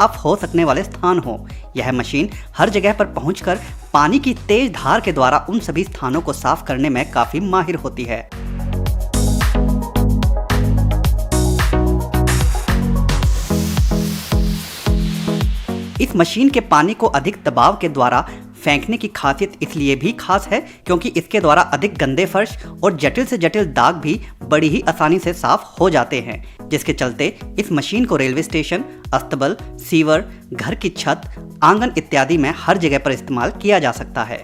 Up हो सकने वाले स्थान हो। यह मशीन हर जगह पर पहुंचकर पानी की तेज धार के द्वारा उन सभी स्थानों को साफ करने में काफी माहिर होती है। इस मशीन के पानी को अधिक दबाव के द्वारा फेंकने की खासियत इसलिए भी खास है क्योंकि इसके द्वारा अधिक गंदे फर्श और जटिल से जटिल दाग भी बड़ी ही आसानी से साफ हो जाते हैं, जिसके चलते इस मशीन को रेलवे स्टेशन, अस्तबल, सीवर, घर की छत, आंगन इत्यादि में हर जगह पर इस्तेमाल किया जा सकता है।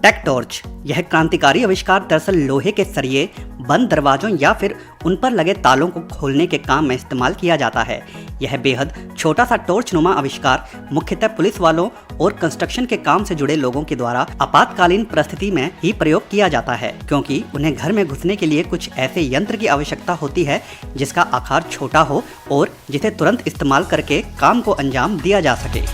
टेक टॉर्च, यह क्रांतिकारी आविष्कार दरअसल लोहे के सरिये बंद दरवाजों या फिर उन पर लगे तालों को खोलने के काम में इस्तेमाल किया जाता है। यह बेहद छोटा सा टॉर्च नुमा आविष्कार मुख्यतः पुलिस वालों और कंस्ट्रक्शन के काम से जुड़े लोगों के द्वारा आपातकालीन परिस्थिति में ही प्रयोग किया जाता है, क्योंकि उन्हें घर में घुसने के लिए कुछ ऐसे यंत्र की आवश्यकता होती है जिसका आकार छोटा हो और जिसे तुरंत इस्तेमाल करके काम को अंजाम दिया जा सके।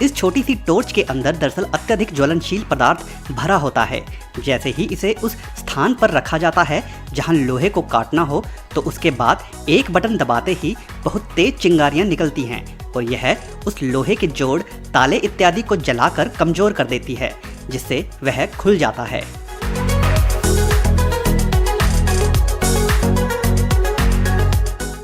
इस छोटी सी टॉर्च के अंदर दरअसल अत्यधिक ज्वलनशील पदार्थ भरा होता है। जैसे ही इसे उस स्थान पर रखा जाता है जहां लोहे को काटना हो, तो उसके बाद एक बटन दबाते ही बहुत तेज चिंगारियां निकलती हैं और यह उस लोहे के जोड़, ताले इत्यादि को जलाकर कमजोर कर देती है, जिससे वह खुल जाता है।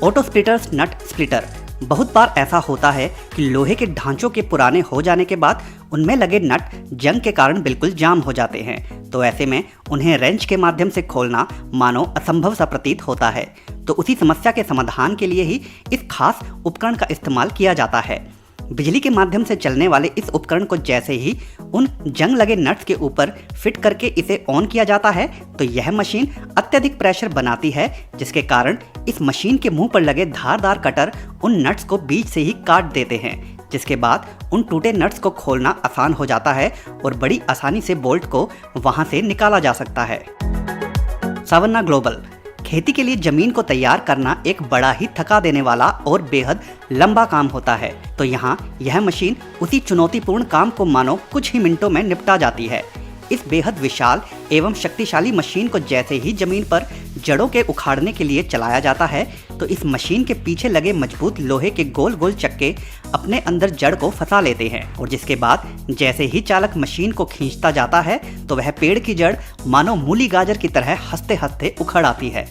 ऑटो स्प्लिटर्स नट स्प्लिटर, बहुत बार ऐसा होता है कि लोहे के ढांचों के पुराने हो जाने के बाद उनमें लगे नट जंग के कारण बिल्कुल जाम हो जाते हैं, तो ऐसे में उन्हें रेंच के माध्यम से खोलना मानो असंभव सा प्रतीत होता है। तो उसी समस्या के समाधान के लिए ही इस खास उपकरण का इस्तेमाल किया जाता है। बिजली के माध्यम से चलने वाले इस उपकरण को जैसे ही उन जंग लगे नट्स के ऊपर फिट करके इसे ऑन किया जाता है, तो यह मशीन अत्यधिक प्रेशर बनाती है, जिसके कारण इस मशीन के मुंह पर लगे धारदार कटर उन नट्स को बीच से ही काट देते हैं, जिसके बाद उन टूटे नट्स को खोलना आसान हो जाता है और बड़ी आसानी से बोल्ट को वहां से निकाला जा सकता है। सावन्ना ग्लोबल, खेती के लिए जमीन को तैयार करना एक बड़ा ही थका देने वाला और बेहद लंबा काम होता है, तो यहाँ यह मशीन उसी चुनौतीपूर्ण काम को मानो कुछ ही मिनटों में निपटा जाती है। इस बेहद विशाल एवं शक्तिशाली मशीन को जैसे ही जमीन पर जड़ों के उखाड़ने के लिए चलाया जाता है, तो इस मशीन के पीछे लगे मजबूत लोहे के गोल गोल चक्के अपने अंदर जड़ को फंसा लेते हैं और जिसके बाद जैसे ही चालक मशीन को खींचता जाता है, तो वह पेड़ की जड़ मानो मूली गाजर की तरह हंसते हंसते उखड़ आती है।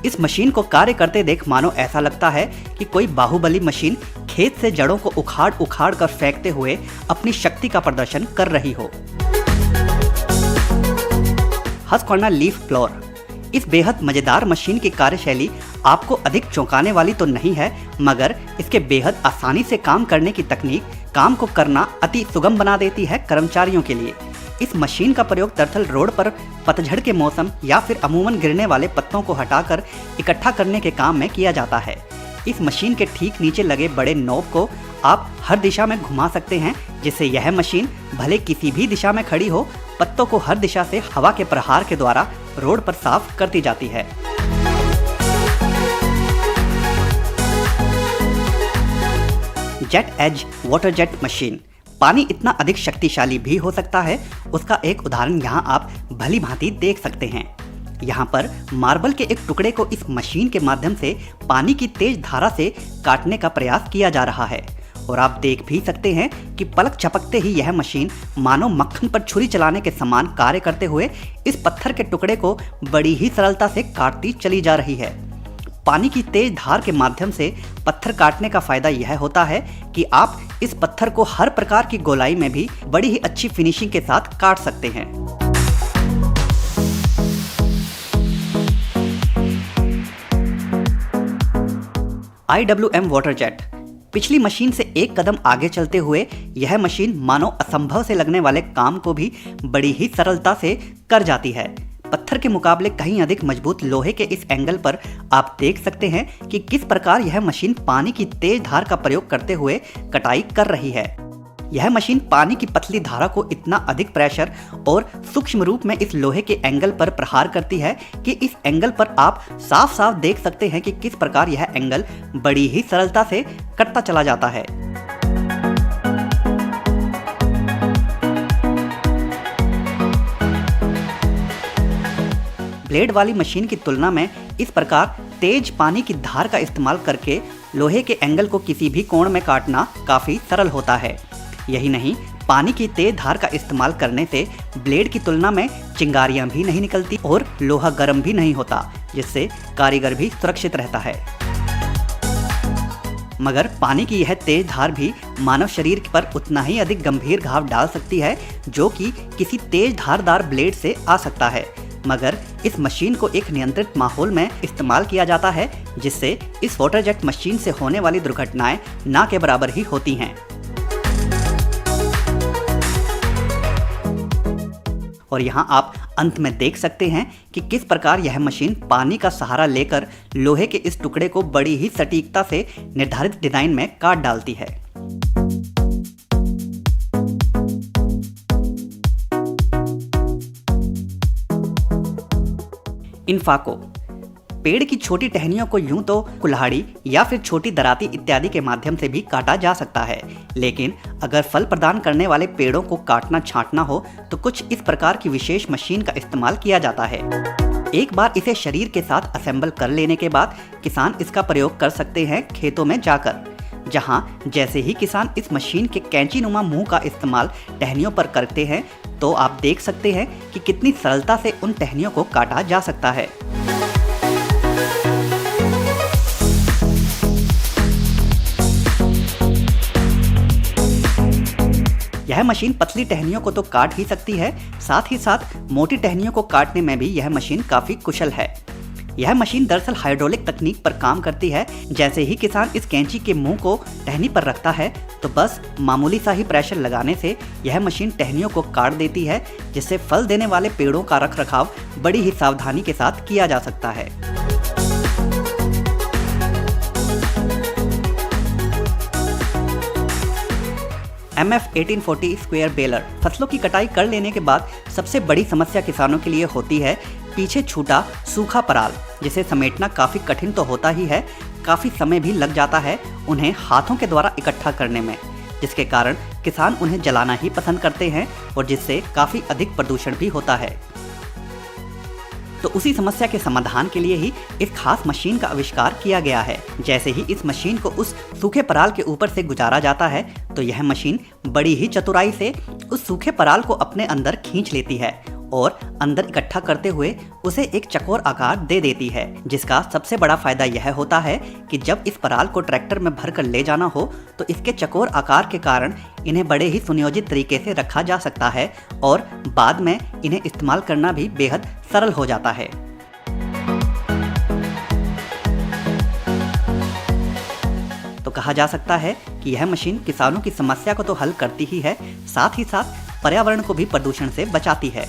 इस मशीन को कार्य करते देख मानो ऐसा लगता है कि कोई बाहुबली मशीन खेत से जड़ों को उखाड़ उखाड़ कर फेंकते हुए अपनी शक्ति का प्रदर्शन कर रही हो। हस्क्वाना लीफ ब्लोअर, इस बेहद मजेदार मशीन की कार्यशैली आपको अधिक चौंकाने वाली तो नहीं है, मगर इसके बेहद आसानी से काम करने की तकनीक काम को करना अति सुगम बना देती है कर्मचारियों के लिए। इस मशीन का प्रयोग दरअसल रोड पर पतझड़ के मौसम या फिर अमूमन गिरने वाले पत्तों को हटाकर इकट्ठा करने के काम में किया जाता है। इस मशीन के ठीक नीचे लगे बड़े नोब को आप हर दिशा में घुमा सकते हैं, जिससे यह मशीन भले किसी भी दिशा में खड़ी हो, पत्तों को हर दिशा से हवा के प्रहार के द्वारा रोड पर साफ करती जाती है। Jet as water jet machine, पानी इतना अधिक शक्तिशाली भी हो सकता है, उसका एक उदाहरण यहाँ आप भली भांति देख सकते हैं। यहाँ पर मार्बल के एक टुकड़े को इस मशीन के माध्यम से पानी की तेज धारा से काटने का प्रयास किया जा रहा है और आप देख भी सकते हैं कि पलक झपकते ही यह मशीन मानो मक्खन पर छुरी चलाने के समान कार्य करते हुए इस पत्थर के टुकड़े को बड़ी ही सरलता से काटती चली जा रही है। पानी की तेज धार के माध्यम से पत्थर काटने का फायदा यह होता है कि आप इस पत्थर को हर प्रकार की गोलाई में भी बड़ी ही अच्छी फिनिशिंग के साथ काट सकते हैं। IWM वाटर जेट, पिछली मशीन से एक कदम आगे चलते हुए यह मशीन मानो असंभव से लगने वाले काम को भी बड़ी ही सरलता से कर जाती है। पत्थर के मुकाबले कहीं अधिक मजबूत लोहे के इस एंगल पर आप देख सकते हैं कि किस प्रकार यह मशीन पानी की तेज धार का प्रयोग करते हुए कटाई कर रही है। यह मशीन पानी की पतली धारा को इतना अधिक प्रेशर और सूक्ष्म रूप में इस लोहे के एंगल पर प्रहार करती है कि इस एंगल पर आप साफ साफ देख सकते हैं कि किस प्रकार यह एंगल बड़ी ही सरलता से कटता चला जाता है। ब्लेड वाली मशीन की तुलना में इस प्रकार तेज पानी की धार का इस्तेमाल करके लोहे के एंगल को किसी भी कोण में काटना काफ़ी सरल होता है। यही नहीं, पानी की तेज धार का इस्तेमाल करने से ब्लेड की तुलना में चिंगारियां भी नहीं निकलती और लोहा गर्म भी नहीं होता, जिससे कारीगर भी सुरक्षित रहता है। मगर पानी की यह तेज धार भी मानव शरीर पर उतना ही अधिक गंभीर घाव डाल सकती है जो कि किसी तेज धारदार ब्लेड से आ सकता है। मगर इस मशीन को एक नियंत्रित माहौल में इस्तेमाल किया जाता है, जिससे इस वाटर जेट मशीन से होने वाली दुर्घटनाएं ना के बराबर ही होती हैं। और यहाँ आप अंत में देख सकते हैं कि किस प्रकार यह मशीन पानी का सहारा लेकर लोहे के इस टुकड़े को बड़ी ही सटीकता से निर्धारित डिजाइन में काट डालती है। इन्फाको पेड़ की छोटी टहनियों को यूं तो कुल्हाड़ी या फिर छोटी दराती इत्यादि के माध्यम से भी काटा जा सकता है, लेकिन अगर फल प्रदान करने वाले पेड़ों को काटना छांटना हो तो कुछ इस प्रकार की विशेष मशीन का इस्तेमाल किया जाता है। एक बार इसे शरीर के साथ असेंबल कर लेने के बाद किसान इसका प्रयोग कर सकते हैं खेतों में जाकर, जहां जैसे ही किसान इस मशीन के कैंची नुमा मुंह का इस्तेमाल टहनियों पर करते हैं तो आप देख सकते हैं कि कितनी सरलता से उन टहनियों को काटा जा सकता है। यह मशीन पतली टहनियों को तो काट ही सकती है, साथ ही साथ मोटी टहनियों को काटने में भी यह मशीन काफी कुशल है। यह मशीन दरअसल हाइड्रोलिक तकनीक पर काम करती है। जैसे ही किसान इस कैंची के मुंह को टहनी पर रखता है तो बस मामूली सा ही प्रेशर लगाने से यह मशीन टहनियों को काट देती है, जिससे फल देने वाले पेड़ों का रखरखाव बड़ी ही सावधानी के साथ किया जा सकता है। MF 1840 स्क्वायर बेलर फसलों की कटाई कर लेने के बाद सबसे बड़ी समस्या किसानों के लिए होती है पीछे छूटा सूखा पराल, जिसे समेटना काफ़ी कठिन तो होता ही है, काफ़ी समय भी लग जाता है उन्हें हाथों के द्वारा इकट्ठा करने में, जिसके कारण किसान उन्हें जलाना ही पसंद करते हैं और जिससे काफ़ी अधिक प्रदूषण भी होता है। तो उसी समस्या के समाधान के लिए ही इस खास मशीन का आविष्कार किया गया है। जैसे ही इस मशीन को उस सूखे पराल के ऊपर से गुजारा जाता है तो यह मशीन बड़ी ही चतुराई से उस सूखे पराल को अपने अंदर खींच लेती है और अंदर इकट्ठा करते हुए उसे एक चकोर आकार दे देती है, जिसका सबसे बड़ा फायदा यह होता है कि जब इस पराल को ट्रैक्टर में भरकर ले जाना हो तो इसके चकोर आकार के कारण इन्हें बड़े ही सुनियोजित तरीके से रखा जा सकता है और बाद में इन्हें इस्तेमाल करना भी बेहद सरल हो जाता है। तो कहा जा सकता है कि यह मशीन किसानों की समस्या को तो हल करती ही है, साथ ही साथ पर्यावरण को भी प्रदूषण से बचाती है।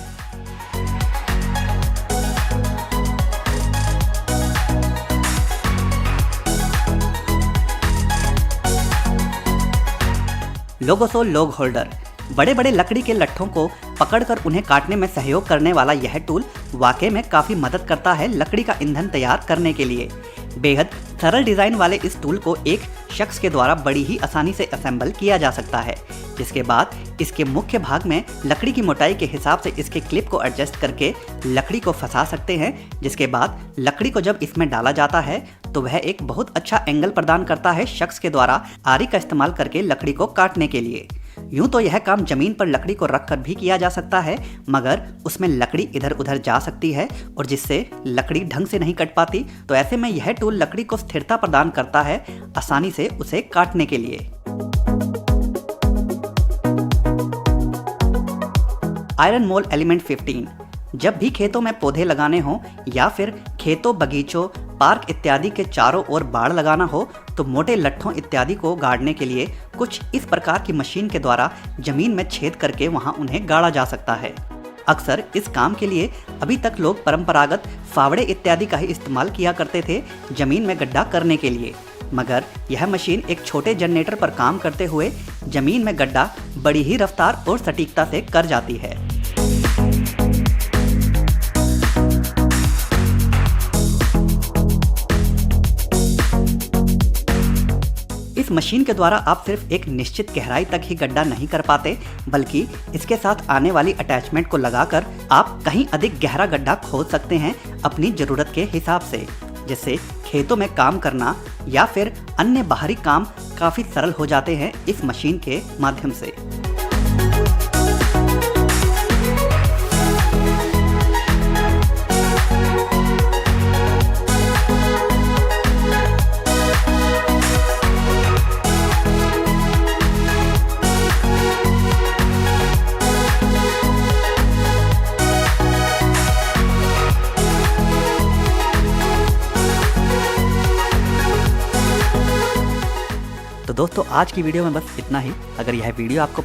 लोगोसो लॉग होल्डर बड़े बड़े लकड़ी के लट्ठों को पकड़कर उन्हें काटने में सहयोग करने वाला यह टूल वाकई में काफ़ी मदद करता है लकड़ी का ईंधन तैयार करने के लिए। बेहद सरल डिज़ाइन वाले इस टूल को एक शख्स के द्वारा बड़ी ही आसानी से असेंबल किया जा सकता है, जिसके बाद इसके मुख्य भाग में लकड़ी की मोटाई के हिसाब से इसके क्लिप को एडजस्ट करके लकड़ी को फंसा सकते हैं, जिसके बाद लकड़ी को जब इसमें डाला जाता है तो वह एक बहुत अच्छा एंगल प्रदान करता है शख्स के द्वारा आरी का इस्तेमाल करके लकड़ी को काटने के लिए। यूं तो यह काम जमीन पर लकड़ी को रखकर भी किया जा सकता है, मगर उसमें लकड़ी इधर उधर जा सकती है और जिससे लकड़ी ढंग से नहीं कट पाती। तो ऐसे में यह टूल लकड़ी को स्थिरता प्रदान करता है आसानी से उसे काटने के लिए। आयरन मोल एलिमेंट 15 जब भी खेतों में पौधे लगाने हो या फिर खेतों, बगीचों, पार्क इत्यादि के चारों ओर बाड़ लगाना हो तो मोटे लट्ठों इत्यादि को गाड़ने के लिए कुछ इस प्रकार की मशीन के द्वारा जमीन में छेद करके वहां उन्हें गाड़ा जा सकता है। अक्सर इस काम के लिए अभी तक लोग परंपरागत फावड़े इत्यादि का ही इस्तेमाल किया करते थे जमीन में गड्ढा करने के लिए, मगर यह मशीन एक छोटे जनरेटर पर काम करते हुए जमीन में गड्ढा बड़ी ही रफ्तार और सटीकता से कर जाती है। इस इस मशीन के द्वारा आप सिर्फ एक निश्चित गहराई तक ही गड्ढा नहीं कर पाते, बल्कि इसके साथ आने वाली अटैचमेंट को लगाकर आप कहीं अधिक गहरा गड्ढा खोद सकते हैं अपनी ज़रूरत के हिसाब से, जिससे खेतों में काम करना या फिर अन्य बाहरी काम काफ़ी सरल हो जाते हैं इस मशीन के माध्यम से। तो दोस्तों आज की वीडियो में बस इतना ही। अगर यह वीडियो आपको